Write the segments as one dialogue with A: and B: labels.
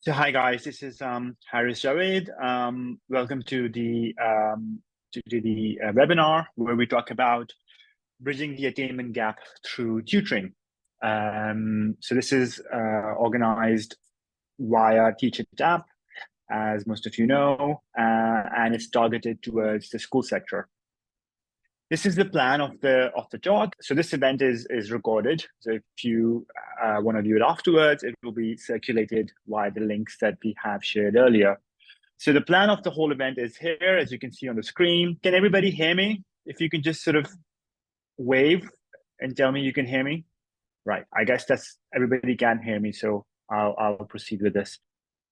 A: So hi guys, this is Haris Jawaid. Welcome to the webinar where we talk about bridging the attainment gap through tutoring. So this is organized via Teach It App, as most of you know, and it's targeted towards the school sector. This is the plan of the talk. So this event is recorded. So if you want to view it afterwards, it will be circulated via the links that we have shared earlier. So the plan of the whole event is here, as you can see on the screen. Can everybody hear me? If you can just sort of wave and tell me you can hear me. Right. I guess that's everybody can hear me. So I'll proceed with this.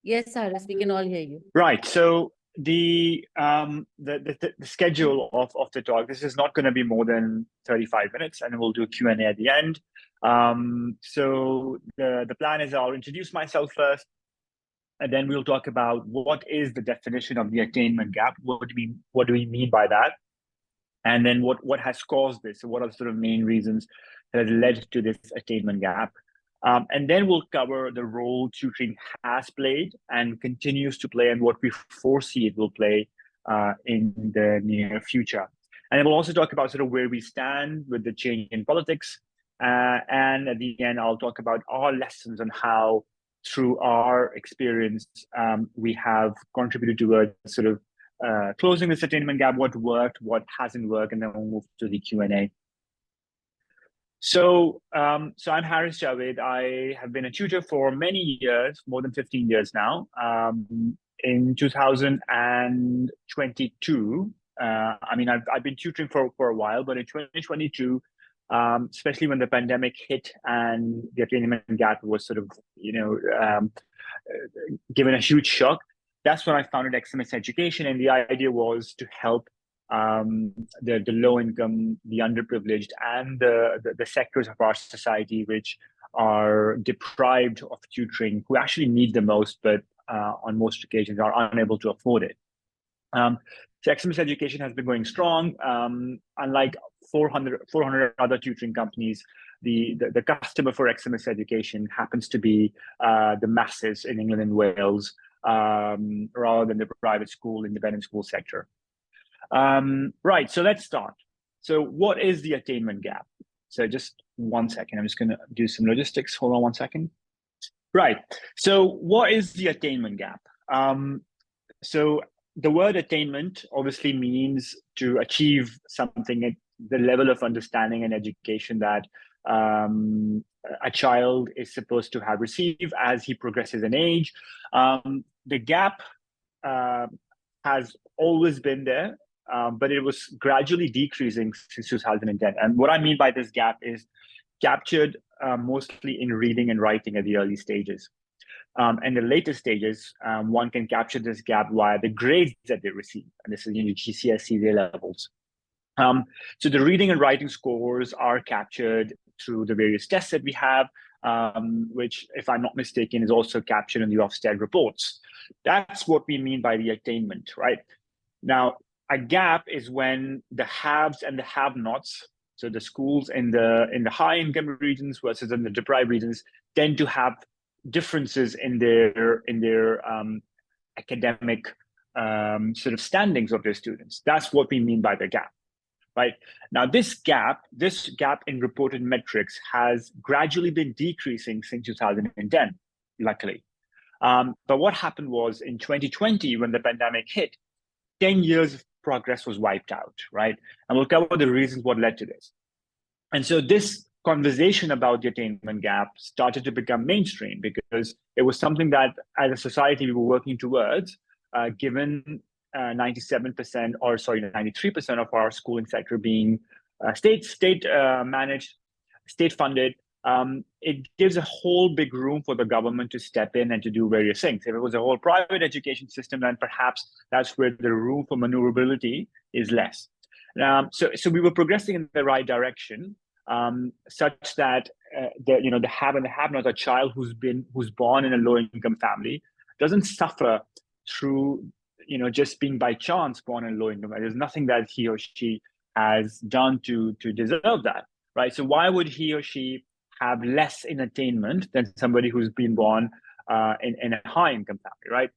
B: Yes, Haris, we can all hear you.
A: Right. So the schedule of the talk, this is not going to be more than 35 minutes, and we'll do a Q&A at the end. So the plan is I'll introduce myself first, and then we'll talk about what is the definition of the attainment gap. What do we mean by that? And then what has caused this? So what are the sort of main reasons that have led to this attainment gap? And then we'll cover the role tutoring has played and continues to play, and what we foresee it will play in the near future. And then we'll also talk about sort of where we stand with the change in politics. And at the end, I'll talk about our lessons on how, through our experience, we have contributed towards sort of closing this attainment gap, what worked, what hasn't worked, and then we'll move to the Q&A. So I'm Haris Jawaid. I have been a tutor for many years, more than 15 years now. In 2022, I've been tutoring for a while, but in 2022, especially when the pandemic hit and the attainment gap was sort of, given a huge shock, that's when I founded Eximus Education, and the idea was to help the low income, the underprivileged, and the sectors of our society which are deprived of tutoring, who actually need the most, but on most occasions are unable to afford it. So Eximus Education has been going strong. Unlike 400 other tutoring companies, the customer for Eximus Education happens to be the masses in England and Wales, rather than the private school, independent school sector. Right, so let's start. So what is the attainment gap? So just 1 second, I'm just going to do some logistics. Hold on 1 second. Right, so what is the attainment gap? So the word attainment obviously means to achieve something at the level of understanding and education that a child is supposed to have received as he progresses in age. The gap has always been there, but it was gradually decreasing since 2010. And what I mean by this gap is captured mostly in reading and writing at the early stages. And the later stages, one can capture this gap via the grades that they receive. And this is GCSE A levels. So the reading and writing scores are captured through the various tests that we have, which, if I'm not mistaken, is also captured in the Ofsted reports. That's what we mean by the attainment, right? Now, a gap is when the haves and the have-nots, so the schools in the high-income regions versus in the deprived regions, tend to have differences in their academic sort of standings of their students. That's what we mean by the gap. Right now, this gap in reported metrics has gradually been decreasing since 2010, luckily. But what happened was in 2020, when the pandemic hit, 10 years of progress was wiped out, right? And we'll cover the reasons what led to this. And so this conversation about the attainment gap started to become mainstream because it was something that, as a society, we were working towards, given 93% of our schooling sector being state managed, state funded. It gives a whole big room for the government to step in and to do various things. If it was a whole private education system, then perhaps that's where the room for maneuverability is less. So we were progressing in the right direction, such that the have and the have-not, a child who's born in a low-income family doesn't suffer through just being by chance born in low income. There's nothing that he or she has done to deserve that, right? So why would he or she have less in attainment than somebody who's been born in a high income family, right?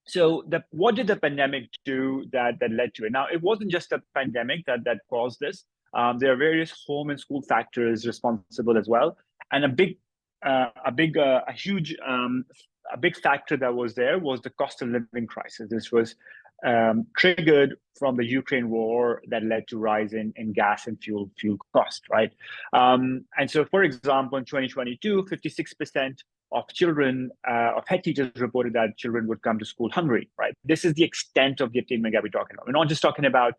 A: So what did the pandemic do that led to it? Now, it wasn't just a pandemic that caused this. There are various home and school factors responsible as well, and a big factor that was there was the cost of living crisis. This was triggered from the Ukraine war that led to rise in gas and fuel cost, right? And so, for example, in 2022, 56% of children, of head teachers reported that children would come to school hungry, right? This is the extent of the attainment gap we're talking about. We're not just talking about,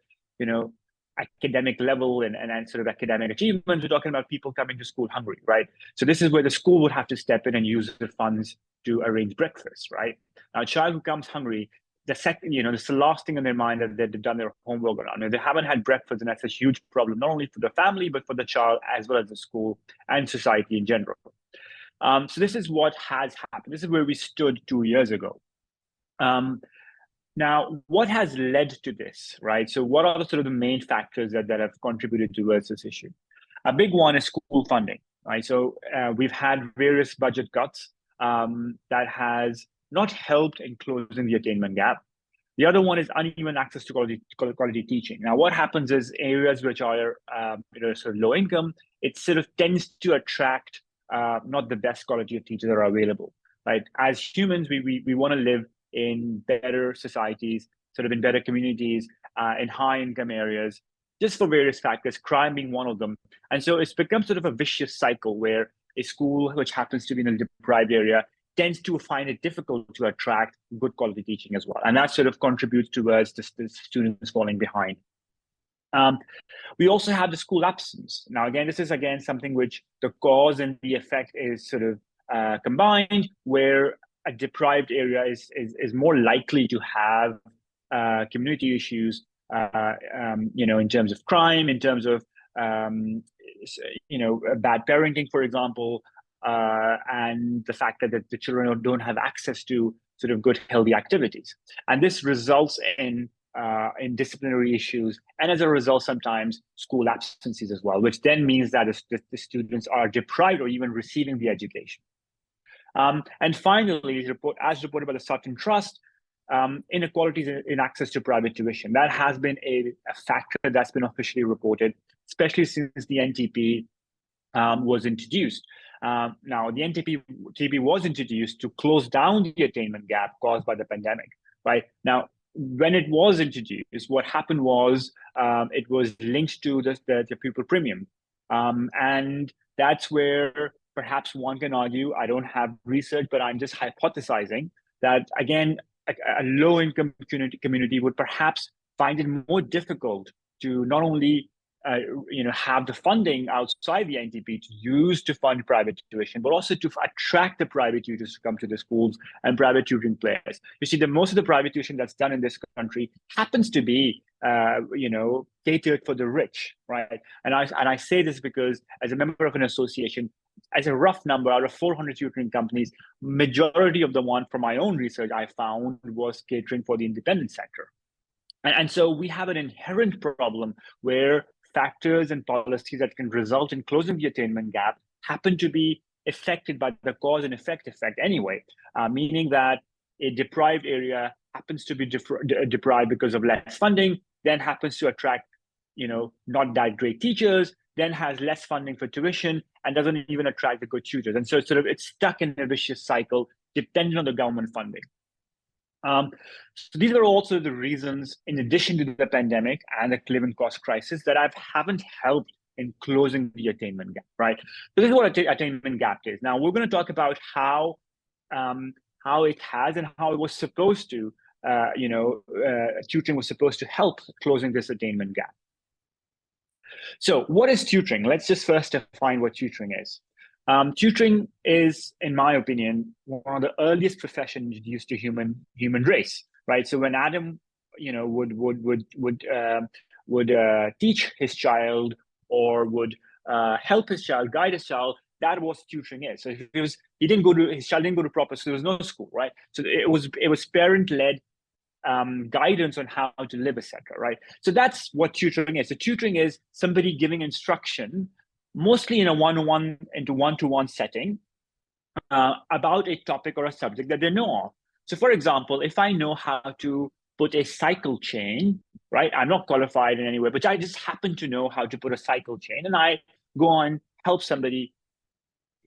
A: academic level and sort of academic achievements. We're talking about people coming to school hungry, right? So this is where the school would have to step in and use the funds to arrange breakfast, right? Now, a child who comes hungry, this is the last thing in their mind that they've done their homework on. If they haven't had breakfast, and that's a huge problem, not only for the family, but for the child, as well as the school and society in general. So this is what has happened. This is where we stood 2 years ago. Now, what has led to this, right? So what are the sort of the main factors that have contributed towards this issue? A big one is school funding, right? So we've had various budget cuts that has not helped in closing the attainment gap. The other one is uneven access to quality teaching. Now, what happens is areas which are sort of low income, it sort of tends to attract not the best quality of teachers that are available, right? As humans, we want to live in better societies, sort of in better communities, in high income areas, just for various factors, crime being one of them. And so it's become sort of a vicious cycle where a school which happens to be in a deprived area tends to find it difficult to attract good quality teaching as well. And that sort of contributes towards the students falling behind. We also have the school absence. Now, again, this is something which the cause and the effect is sort of combined, where a deprived area is more likely to have community issues, in terms of crime, in terms of bad parenting, for example, and the fact that the children don't have access to sort of good, healthy activities. And this results in disciplinary issues, and as a result, sometimes school absences as well, which then means that the students are deprived or even receiving the education. And finally, as reported by the Sutton Trust, inequalities in access to private tuition. That has been a factor that's been officially reported, especially since the NTP was introduced. Now, the NTP was introduced to close down the attainment gap caused by the pandemic, right? Now, when it was introduced, what happened was it was linked to the pupil premium. And that's where perhaps one can argue, I don't have research, but I'm just hypothesizing that, again, a low-income community would perhaps find it more difficult to not only have the funding outside the NTP to use to fund private tuition, but also to attract the private tutors to come to the schools and private tutoring players. You see, most of the private tuition that's done in this country happens to be, catered for the rich, right? And I say this because, as a member of an association, as a rough number, out of 400 tutoring companies, majority of the one from my own research I found was catering for the independent sector. And so we have an inherent problem where factors and policies that can result in closing the attainment gap happen to be affected by the cause and effect anyway, meaning that a deprived area happens to be deprived because of less funding, then happens to attract, not that great teachers, then has less funding for tuition and doesn't even attract the good tutors. And so it's stuck in a vicious cycle dependent on the government funding. So these are also the reasons, in addition to the pandemic and the living cost crisis, that haven't helped in closing the attainment gap, right? So this is what attainment gap is. Now we're going to talk about how it has and how it was supposed to, tutoring was supposed to help closing this attainment gap. So what is tutoring? Let's just first define what tutoring is. Tutoring is, in my opinion, one of the earliest professions introduced to human race, right? So when Adam, would teach his child or would help his child, guide his child, that was tutoring is. So if his child didn't go to proper school, there was no school, right? So it was parent-led guidance on how to live, etc., right? So that's what tutoring is. So tutoring is somebody giving instruction, mostly in a one-to-one setting, about a topic or a subject that they know of. So for example, if I know how to put a cycle chain, right? I'm not qualified in any way, but I just happen to know how to put a cycle chain, and I go on, help somebody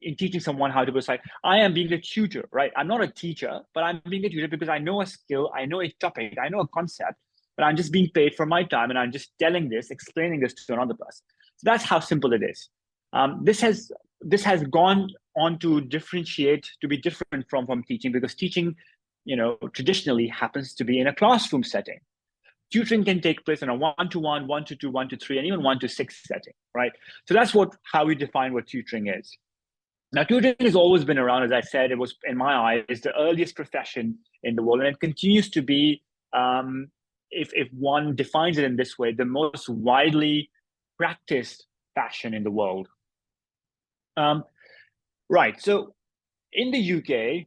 A: in teaching someone how to put a cycle. I am being a tutor, right? I'm not a teacher, but I'm being a tutor because I know a skill, I know a topic, I know a concept, but I'm just being paid for my time, and I'm just explaining this to another person. So that's how simple it is. This has gone on to differentiate, to be different from teaching, because teaching, traditionally happens to be in a classroom setting. Tutoring can take place in a 1-to-1, 1-to-2, 1-to-3, and even 1-to-6 setting, right? So that's how we define what tutoring is. Now, tutoring has always been around. As I said, it was, in my eyes, the earliest profession in the world, and it continues to be, if one defines it in this way, the most widely practiced fashion in the world. Right. So in the UK,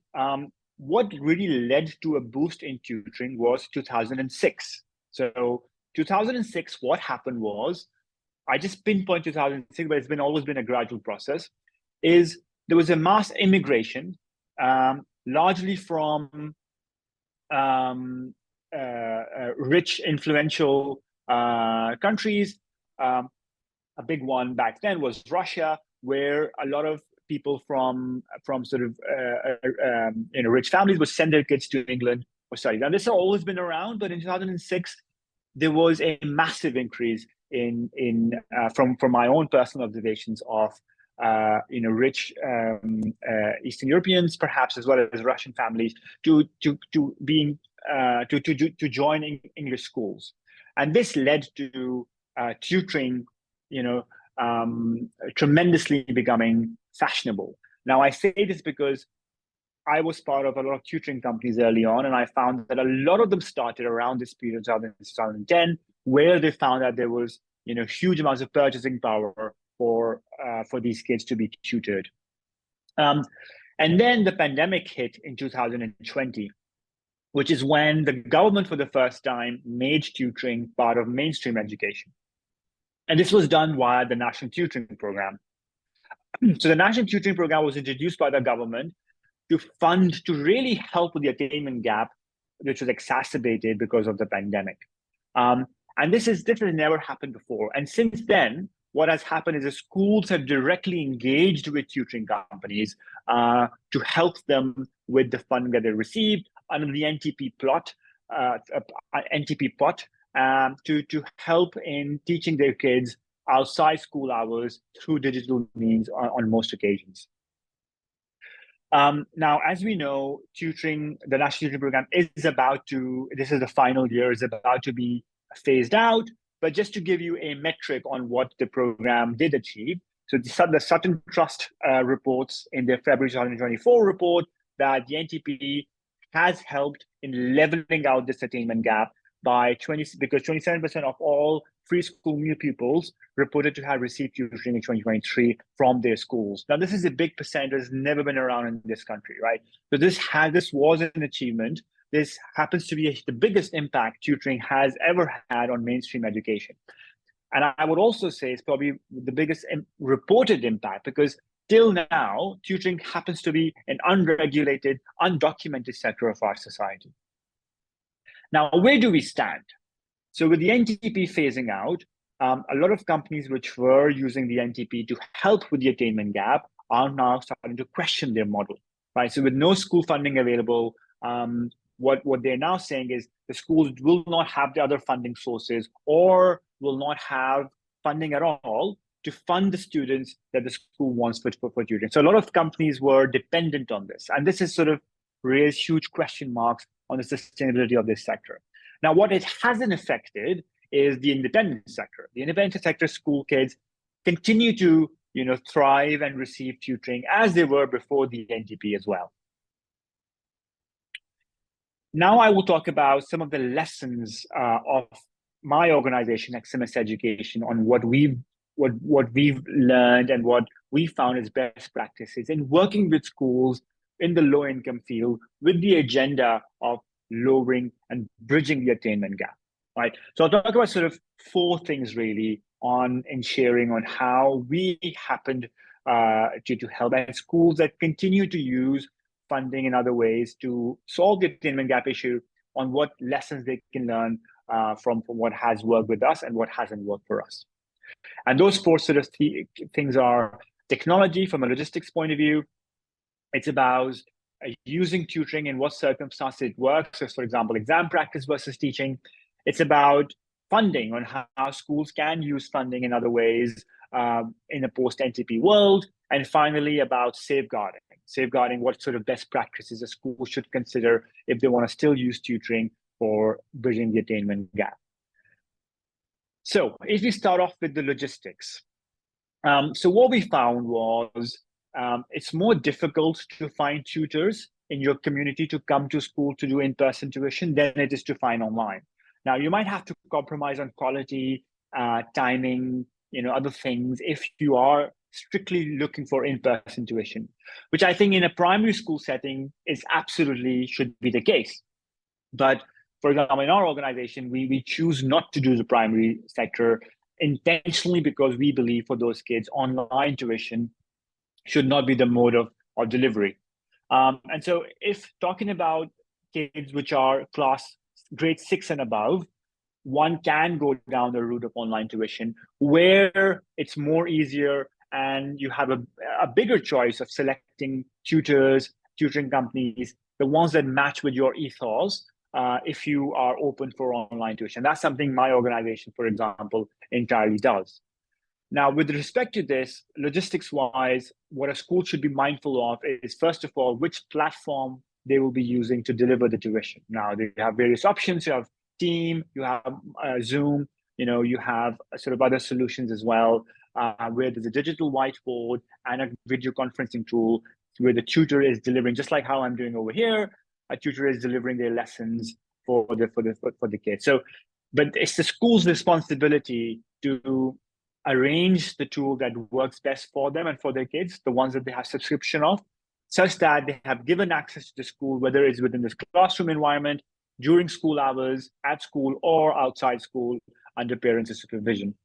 A: what really led to a boost in tutoring was 2006. So 2006, what happened was, I just pinpoint 2006, but it's always been a gradual process, is there was a mass immigration, largely from rich, influential countries. A big one back then was Russia, where a lot of people from sort of rich families would send their kids to England for study. Now this has always been around, but in 2006 there was a massive increase in from my own personal observations of rich Eastern Europeans, perhaps as well as Russian families, to join English schools, and this led to tutoring, tremendously becoming fashionable. Now, I say this because I was part of a lot of tutoring companies early on, and I found that a lot of them started around this period, 2010, where they found that there was, huge amounts of purchasing power for these kids to be tutored. And then the pandemic hit in 2020, which is when the government, for the first time, made tutoring part of mainstream education. And this was done via the National Tutoring Program. So the National Tutoring Program was introduced by the government to really help with the attainment gap, which was exacerbated because of the pandemic. And this has never happened before. And since then, what has happened is the schools have directly engaged with tutoring companies to help them with the funding that they received under the NTP plot, to help in teaching their kids outside school hours through digital means on most occasions. Now, as we know, tutoring, the National Tutoring Program is this is the final year, is about to be phased out. But just to give you a metric on what the program did achieve, so the Sutton Trust reports in their February 2024 report that the NTP has helped in leveling out this attainment gap by because 27% of all free school meal pupils reported to have received tutoring in 2023 from their schools. Now, this is a big percentage that's never been around in this country, right? So this was an achievement. This happens to be the biggest impact tutoring has ever had on mainstream education. And I would also say it's probably the biggest reported impact, because till now, tutoring happens to be an unregulated, undocumented sector of our society. Now, where do we stand? So with the NTP phasing out, a lot of companies which were using the NTP to help with the attainment gap are now starting to question their model, right? So with no school funding available, what they're now saying is the schools will not have the other funding sources, or will not have funding at all to fund the students that the school wants for tutoring. So a lot of companies were dependent on this, and this has sort of raised huge question marks on the sustainability of this sector. Now, what it hasn't affected is the independent sector. The independent sector school kids continue to, thrive and receive tutoring as they were before the NTP as well. Now I will talk about some of the lessons of my organization, Eximus Education, on what we've learned and what we found as best practices in working with schools in the low-income field with the agenda of lowering and bridging the attainment gap, right? So I'll talk about sort of 4 things really in sharing on how we happened to help, and schools that continue to use funding in other ways to solve the attainment gap issue on what lessons they can learn from what has worked with us and what hasn't worked for us. And those four sort of things are technology from a logistics point of view. It's about using tutoring in what circumstances it works. So, for example, exam practice versus teaching. It's about funding, on how schools can use funding in other ways in a post-NTP world. And finally, about safeguarding what sort of best practices a school should consider if they want to still use tutoring for bridging the attainment gap. So if we start off with the logistics. So what we found was it's more difficult to find tutors in your community to come to school to do in-person tuition than it is to find online. Now, you might have to compromise on quality, timing, other things if you are strictly looking for in-person tuition, which I think in a primary school setting is absolutely should be the case. But for example, in our organization, we choose not to do the primary sector intentionally because we believe for those kids, online tuition should not be the mode of delivery. And so if talking about kids which are grade 6 and above, one can go down the route of online tuition where it's more easier and you have a bigger choice of selecting tutoring companies, the ones that match with your ethos, if you are open for online tuition. That's something my organization, for example, entirely does. Now, with respect to this, logistics-wise, what a school should be mindful of is, first of all, which platform they will be using to deliver the tuition. Now, they have various options. You have Team, you have Zoom, you have sort of other solutions as well, where there's a digital whiteboard and a video conferencing tool where the tutor is delivering, just like how I'm doing over here, a tutor is delivering their lessons for the kids. So, but it's the school's responsibility to arrange the tool that works best for them and for their kids, the ones that they have subscription of, such that they have given access to the school, whether it's within this classroom environment, during school hours, at school, or outside school under parents' supervision.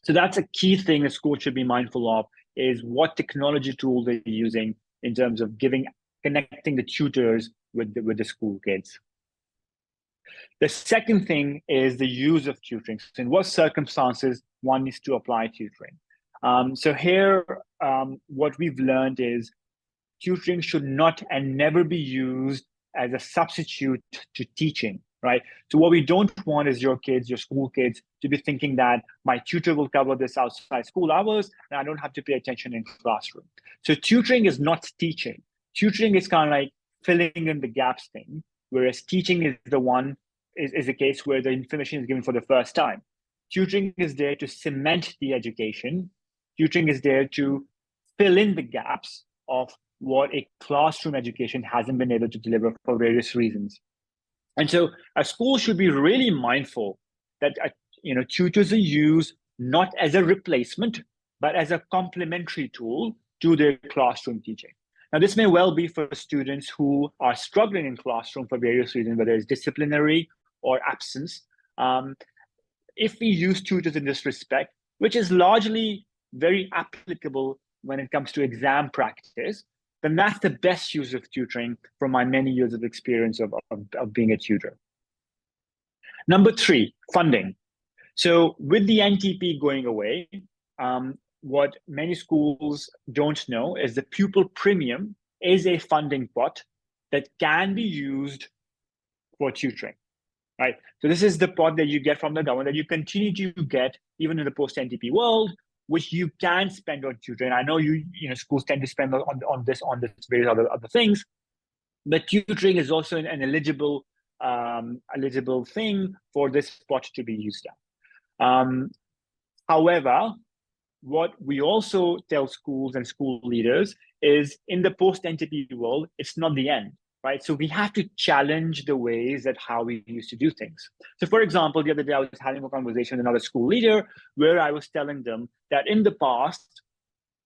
A: So that's a key thing the school should be mindful of, is what technology tool they're using in terms of connecting the tutors with the school kids. The second thing is the use of tutoring. So in what circumstances one needs to apply tutoring. So here, what we've learned is tutoring should not and never be used as a substitute to teaching, right? So what we don't want is your school kids, to be thinking that my tutor will cover this outside school hours and I don't have to pay attention in classroom. So tutoring is not teaching. Tutoring is kind of like filling in the gaps thing, whereas teaching is the case where the information is given for the first time. Tutoring is there to cement the education. Tutoring is there to fill in the gaps of what a classroom education hasn't been able to deliver for various reasons. And so a school should be really mindful that tutors are used not as a replacement, but as a complementary tool to their classroom teaching. Now, this may well be for students who are struggling in classroom for various reasons, whether it's disciplinary or absence. If we use tutors in this respect, which is largely very applicable when it comes to exam practice, then that's the best use of tutoring from my many years of experience of being a tutor. Number 3, funding. So with the NTP going away, what many schools don't know is the pupil premium is a funding pot that can be used for tutoring, right? So this is the pot that you get from the government that you continue to get even in the post-NTP world, which you can spend on tutoring. I know schools tend to spend on this various other things, but tutoring is also an eligible thing for this pot to be used at. However, what we also tell schools and school leaders is in the post-NTP world, it's not the end, right? So we have to challenge the ways that how we used to do things. So for example, the other day I was having a conversation with another school leader where I was telling them that in the past,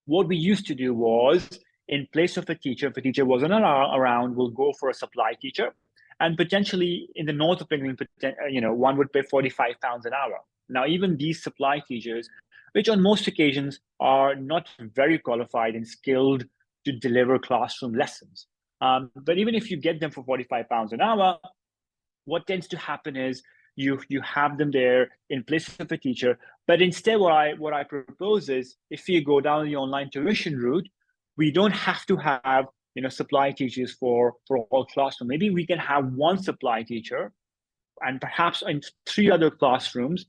A: what we used to do was in place of a teacher, if a teacher wasn't around, we'll go for a supply teacher. And potentially in the north of England, one would pay £45 an hour. Now, even these supply teachers, which on most occasions are not very qualified and skilled to deliver classroom lessons. But even if you get them for £45 an hour, what tends to happen is you have them there in place of a teacher. But instead, what I propose is, if you go down the online tuition route, we don't have to have supply teachers for all classrooms. Maybe we can have one supply teacher, and perhaps in 3 other classrooms,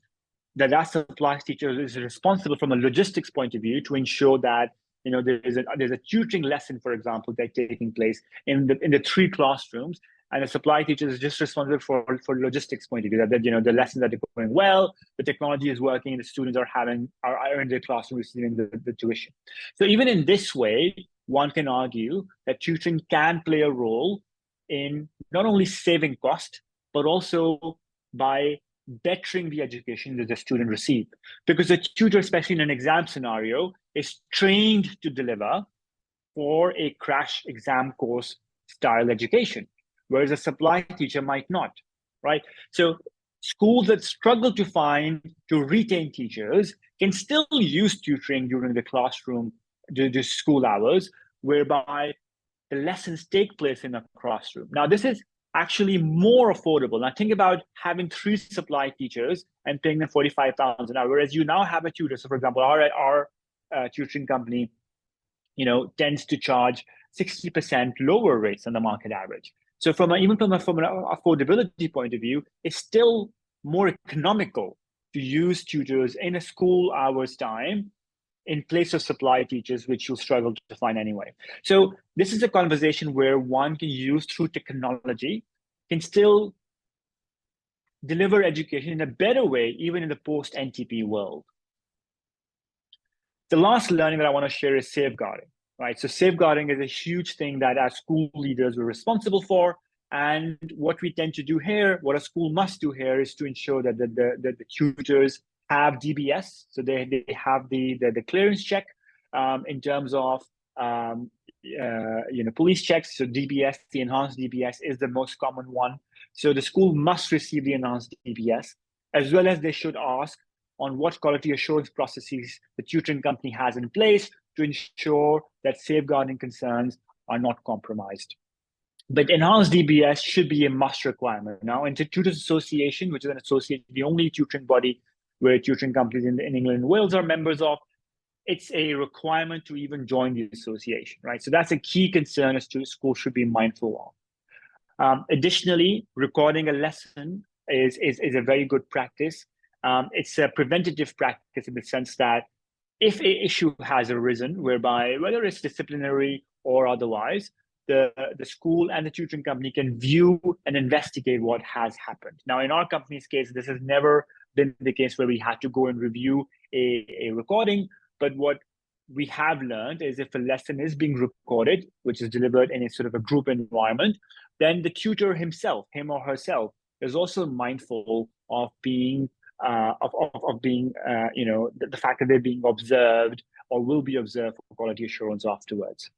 A: that supply teacher is responsible from a logistics point of view to ensure that there's a tutoring lesson, for example, that's taking place in the 3 classrooms, and the supply teacher is just responsible for logistics point of view, that the lessons are going well, the technology is working, the students are in their classroom receiving the tuition. So even in this way, one can argue that tutoring can play a role in not only saving cost, but also by bettering the education that the student receives. Because the tutor, especially in an exam scenario, is trained to deliver for a crash exam course style education, whereas a supply teacher might not, right? So schools that struggle to retain teachers can still use tutoring during the classroom, the school hours, whereby the lessons take place in a classroom. Now, this is actually more affordable. Now, think about having 3 supply teachers and paying them £45 an hour, whereas you now have a tutor. So, for example, our tutoring company, tends to charge 60% lower rates than the market average. So, even from an affordability point of view, it's still more economical to use tutors in a school hours time in place of supply teachers, which you'll struggle to find anyway. So this is a conversation where one can use through technology, can still deliver education in a better way, even in the post-NTP world. The last learning that I want to share is safeguarding, right? So safeguarding is a huge thing that as school leaders we're responsible for. And what we tend to do here, what a school must do here, is to ensure that the tutors have DBS, so they have the clearance check in terms of police checks. So DBS, the enhanced DBS, is the most common one. So the school must receive the enhanced DBS, as well as they should ask on what quality assurance processes the tutoring company has in place to ensure that safeguarding concerns are not compromised. But enhanced DBS should be a must requirement. Now, in the Tutors Association, which is an association, the only tutoring body where tutoring companies in England and Wales are members of, it's a requirement to even join the association, right? So that's a key concern as to schools should be mindful of. Additionally, recording a lesson is a very good practice. It's a preventative practice in the sense that if an issue has arisen, whereby whether it's disciplinary or otherwise, the school and the tutoring company can view and investigate what has happened. Now, in our company's case, this has never been the case where we had to go and review a recording. But what we have learned is if a lesson is being recorded, which is delivered in a sort of a group environment, then the tutor himself, him or herself, is also mindful of being the fact that they're being observed or will be observed for quality assurance afterwards.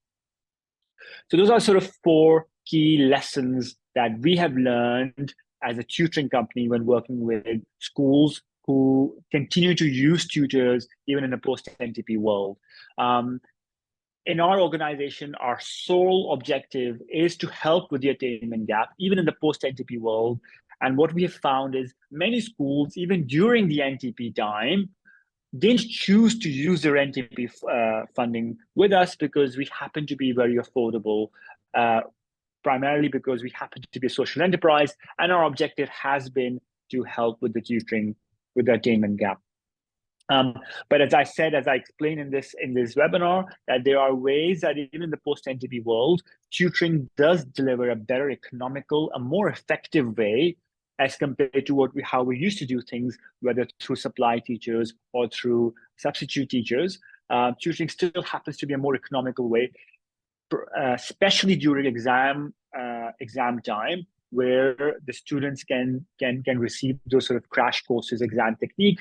A: So those are sort of 4 key lessons that we have learned as a tutoring company when working with schools who continue to use tutors even in the post-NTP world. In our organization, our sole objective is to help with the attainment gap, even in the post-NTP world. And what we have found is many schools, even during the NTP time, didn't choose to use their NTP funding with us because we happen to be very affordable, primarily because we happen to be a social enterprise, and our objective has been to help with the tutoring, with the attainment gap. But as I said, as I explained in this webinar, that there are ways that even in the post-NTP world, tutoring does deliver a better economical, a more effective way as compared to how we used to do things, whether through supply teachers or through substitute teachers. Tutoring still happens to be a more economical way, especially during exam time, where the students can receive those sort of crash courses, exam technique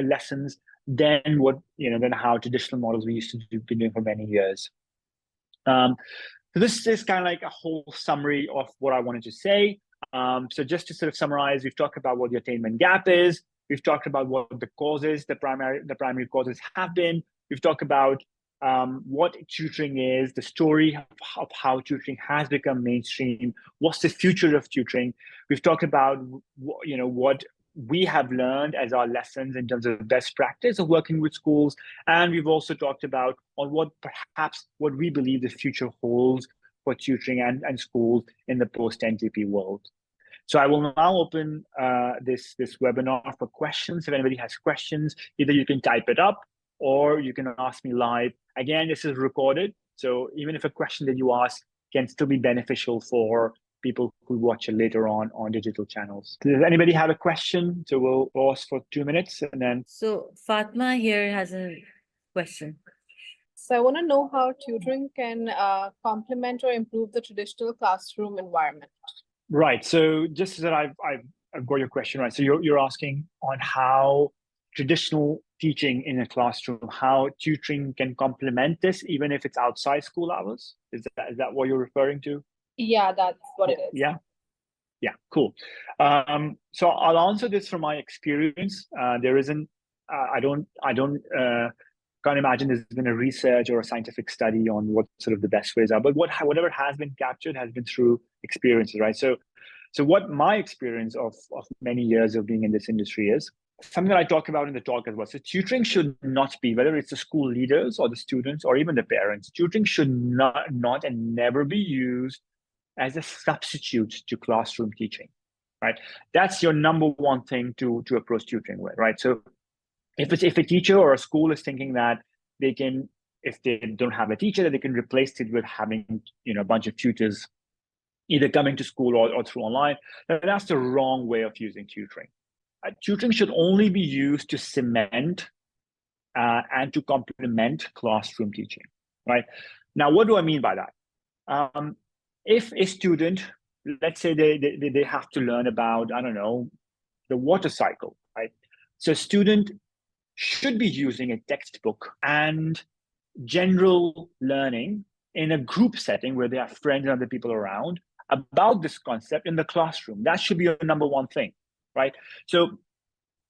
A: lessons, than how traditional models we used to be doing for many years. So this is kind of like a whole summary of what I wanted to say. So just to sort of summarize, we've talked about what the attainment gap is. We've talked about what the causes, the primary causes have been. We've talked about what tutoring is, the story of how tutoring has become mainstream. What's the future of tutoring? We've talked about what we have learned as our lessons in terms of best practice of working with schools, and we've also talked about on what we believe the future holds for tutoring and schools in the post-NTP world. So I will now open this webinar for questions. If anybody has questions, either you can type it up or you can ask me live. Again, this is recorded, so even if a question that you ask can still be beneficial for people who watch it later on digital channels. Does anybody have a question? So we'll pause for 2 minutes and then.
B: So Fatma here has a question.
C: So I want to know how tutoring can complement or improve the traditional classroom environment.
A: Right. So just that I've got your question right. So you're asking on how traditional teaching in a classroom, how tutoring can complement this, even if it's outside school hours. Is that what you're referring to?
C: Yeah, that's what it is.
A: Yeah, cool. So I'll answer this from my experience. There isn't, I can't imagine there's been a research or a scientific study on what sort of the best ways are, but whatever has been captured has been through experiences, right? So what my experience of many years of being in this industry is, something that I talk about in the talk as well. So tutoring should not be, whether it's the school leaders or the students or even the parents, tutoring should not and never be used as a substitute to classroom teaching, right? That's your number one thing to approach tutoring with, right? So if a teacher or a school is thinking that they can, if they don't have a teacher, that they can replace it with having a bunch of tutors either coming to school or through online, then that's the wrong way of using tutoring. Tutoring should only be used to cement and to complement classroom teaching, right? Now, what do I mean by that? If a student, let's say they have to learn about, I don't know, the water cycle, right? So a student should be using a textbook and general learning in a group setting where they have friends and other people around about this concept in the classroom. That should be your number one thing, right? So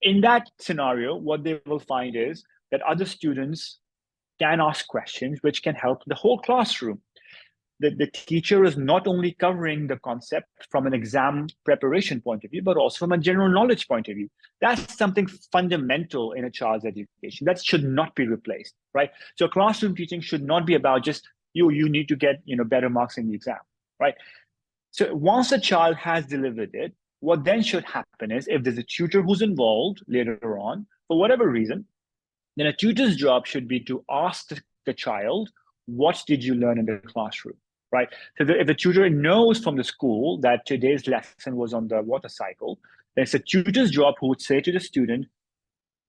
A: in that scenario, what they will find is that other students can ask questions which can help the whole classroom. The teacher is not only covering the concept from an exam preparation point of view, but also from a general knowledge point of view. That's something fundamental in a child's education. That should not be replaced, right? So classroom teaching should not be about just you need to get better marks in the exam, right? So once a child has delivered it, what then should happen is, if there's a tutor who's involved later on, for whatever reason, then a tutor's job should be to ask the child, what did you learn in the classroom? Right. So if the tutor knows from the school that today's lesson was on the water cycle, then it's a tutor's job who would say to the student,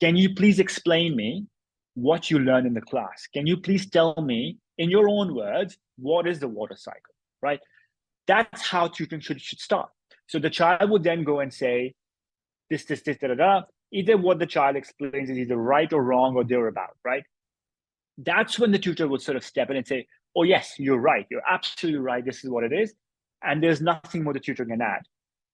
A: can you please explain me what you learned in the class? Can you please tell me in your own words, what is the water cycle? Right. That's how tutoring should start. So the child would then go and say, this, da, da, da. Either what the child explains is either right or wrong or thereabout, right? That's when the tutor would sort of step in and say, oh, yes, you're right. You're absolutely right. This is what it is. And there's nothing more the tutor can add.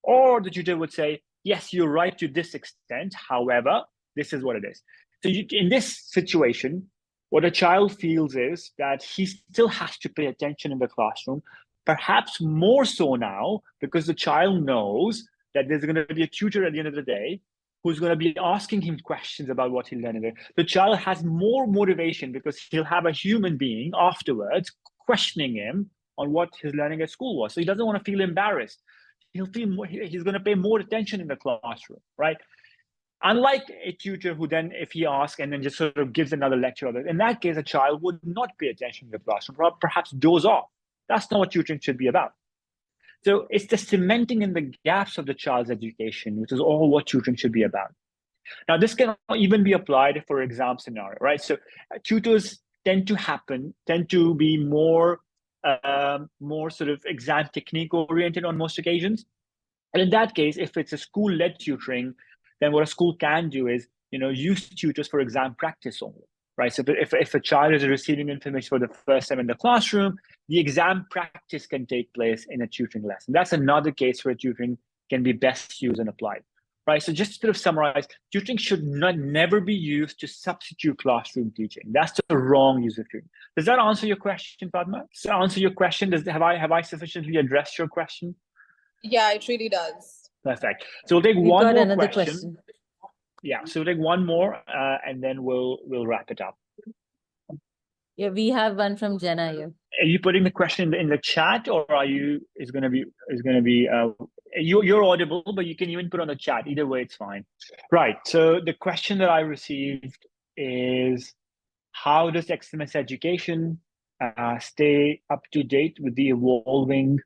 A: Or the tutor would say, yes, you're right to this extent. However, this is what it is. So in this situation, what a child feels is that he still has to pay attention in the classroom, perhaps more so now, because the child knows that there's going to be a tutor at the end of the day who's going to be asking him questions about what he learned. The child has more motivation because he'll have a human being afterwards questioning him on what his learning at school was. So he doesn't want to feel embarrassed. He's going to pay more attention in the classroom, right? Unlike a tutor who then, if he asks and then just sort of gives another lecture, in that case, a child would not pay attention in the classroom, perhaps doze off. That's not what tutoring should be about. So it's the cementing in the gaps of the child's education, which is all what tutoring should be about. Now, this can even be applied for exam scenario, right? So tutors tend to be more sort of exam technique oriented on most occasions. And in that case, if it's a school-led tutoring, then what a school can do is, use tutors for exam practice only, right? So if a child is receiving information for the first time in the classroom, the exam practice can take place in a tutoring lesson. That's another case where tutoring can be best used and applied. right? So just to sort of summarize, tutoring should never be used to substitute classroom teaching. That's the wrong use of tutoring. Does that answer your question, Padma? Does that answer your question? Have I sufficiently addressed your question?
C: Yeah, it really does.
A: Perfect. So we'll take
B: We've
A: one
B: got
A: more
B: another
A: question. Yeah, so we'll take one more, and then we'll wrap it up.
B: Yeah, we have one from Jenna here.
A: Are you putting the question in the chat, or are you? Is going to be. You're audible, but you can even put on the chat. Either way, it's fine. Right. So the question that I received is, how does Eximus Education stay up to date with the evolving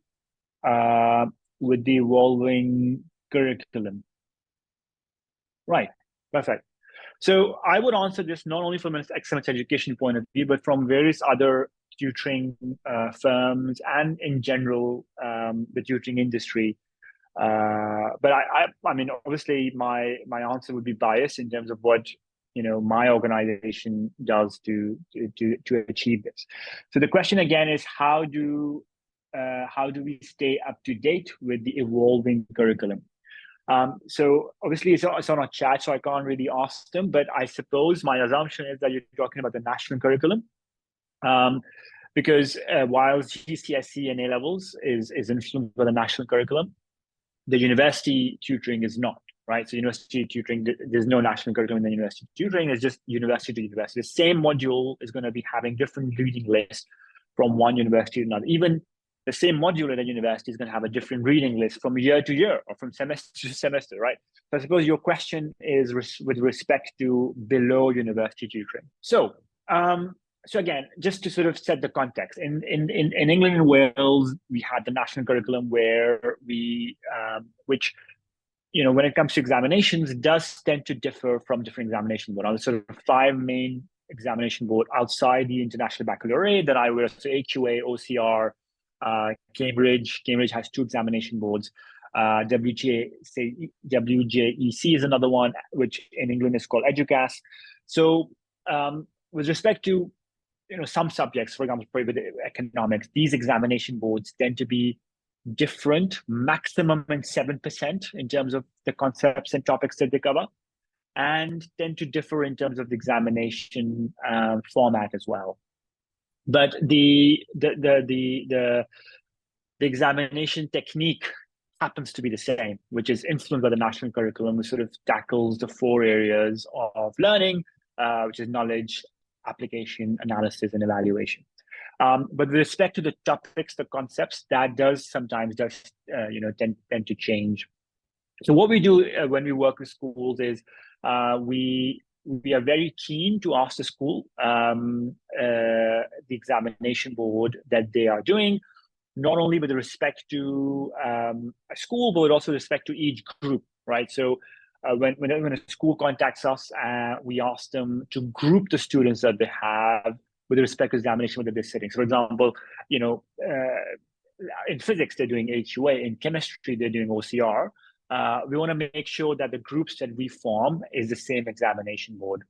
A: curriculum? Right. Perfect. So I would answer this not only from an Eximus Education point of view, but from various other tutoring firms and in general the tutoring industry. But I mean, obviously, my answer would be biased in terms of what my organization does to achieve this. So the question again is, how do we stay up to date with the evolving curriculum? So obviously it's on our chat, so I can't really ask them, but I suppose my assumption is that you're talking about the national curriculum. Because while GCSE and A-levels is influenced by the national curriculum, the university tutoring is not, right? So university tutoring, there's no national curriculum in the university tutoring, it's just university to university. The same module is going to be having different reading lists from one university to another. Even the same module at a university is going to have a different reading list from year to year or from semester to semester, right? So I suppose your question is with respect to below university tutoring. So, so again, just to sort of set the context, in England and Wales, we had the national curriculum where which, when it comes to examinations, does tend to differ from different examination boards. There's sort of 5 main examination board outside the International Baccalaureate that I would say AQA, OCR, Cambridge. Cambridge has 2 examination boards. WJEC is another one, which in England is called EDUCAS. So with respect to some subjects, for example, with economics, these examination boards tend to be different, maximum in 7% in terms of the concepts and topics that they cover, and tend to differ in terms of the examination format as well. But the examination technique happens to be the same, which is influenced by the national curriculum, which sort of tackles the 4 areas of learning, which is knowledge, application, analysis, and evaluation. But with respect to the topics, the concepts, that does sometimes tend to change. So what we do when we work with schools is we are very keen to ask the school, the examination board that they are doing, not only with respect to a school, but also with respect to each group, right? So when a school contacts us, we ask them to group the students that they have with respect to examination that they're sitting. So for example, in physics, they're doing HUA. In chemistry, they're doing OCR. We want to make sure that the groups that we form is the same examination board.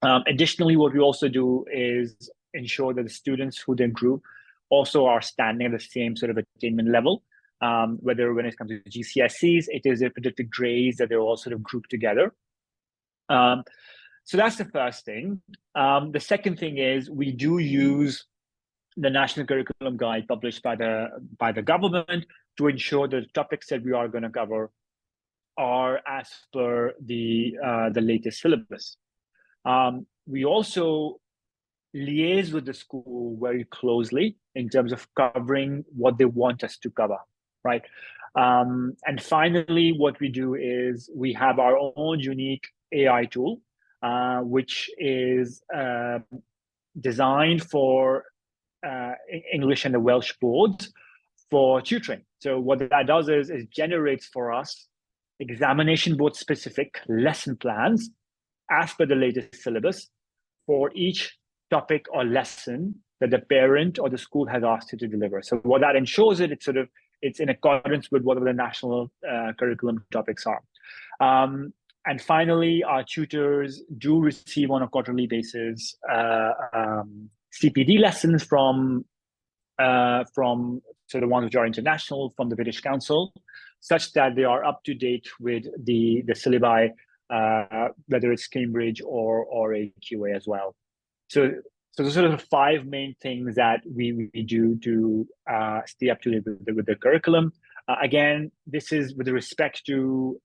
A: Additionally, what we also do is ensure that the students who they group also are standing at the same sort of attainment level. Whether when it comes to GCSEs, it is a predicted grades that they're all sort of grouped together. So that's the first thing. The second thing is we do use the National Curriculum Guide published by the government to ensure that the topics that we are going to cover are as per the latest syllabus. We also liaise with the school very closely in terms of covering what they want us to cover, right? And finally, what we do is we have our own unique AI tool, which is designed for English and the Welsh boards for tutoring. So what that does is it generates for us examination board specific lesson plans as per the latest syllabus for each topic or lesson that the parent or the school has asked you to deliver. So what that ensures it's in accordance with whatever the national curriculum topics are. And finally, our tutors do receive on a quarterly basis CPD lessons from the ones which are international from the British Council. such that they are up to date with the syllabi, whether it's Cambridge or AQA as well. So those are the 5 main things that we do to stay up to date with the curriculum. Again, this is with respect to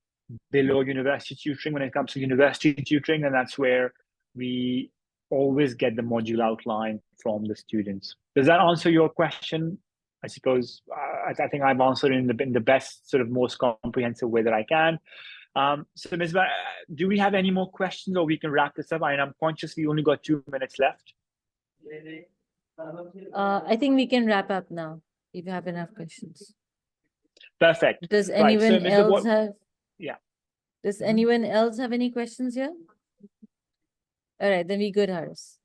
A: below university tutoring. When it comes to university tutoring, and that's where we always get the module outline from the students. Does that answer your question? I suppose I think I've answered in the best, sort of most comprehensive way that I can. So Misbah, do we have any more questions, or we can wrap this up? I'm conscious we only got 2 minutes left.
B: I think we can wrap up now if you have enough questions.
A: Perfect.
B: Does
A: Right,
B: anyone
A: so
B: else have?
A: Yeah.
B: Does anyone else have any questions here? All right, then we good, Haris.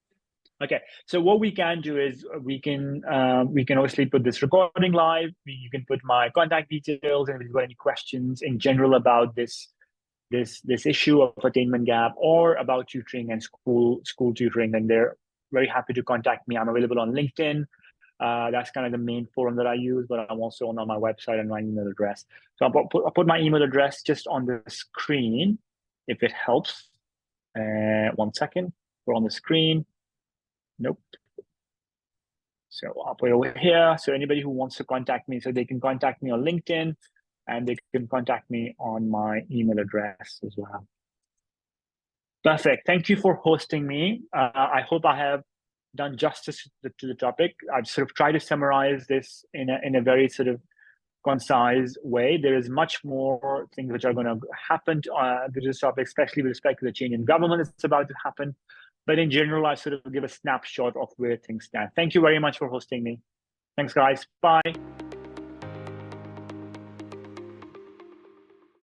A: Okay, so what we can do is we can obviously put this recording live. You can put my contact details, and if you've got any questions in general about this issue of attainment gap or about tutoring and school tutoring, then they're very happy to contact me. I'm available on LinkedIn. That's kind of the main forum that I use, but I'm also on my website and my email address. So I'll put my email address just on the screen, if it helps. 1 second. We're on the screen. Nope. So I'll put it over here. So anybody who wants to contact me, so they can contact me on LinkedIn, and they can contact me on my email address as well. Perfect. Thank you for hosting me. I hope I have done justice to the topic. I've sort of tried to summarize this in a very sort of concise way. There is much more things which are going to happen to this topic, especially with respect to the change in government that's about to happen. But in general, I sort of give a snapshot of where things stand. Thank you very much for hosting me. Thanks, guys. Bye.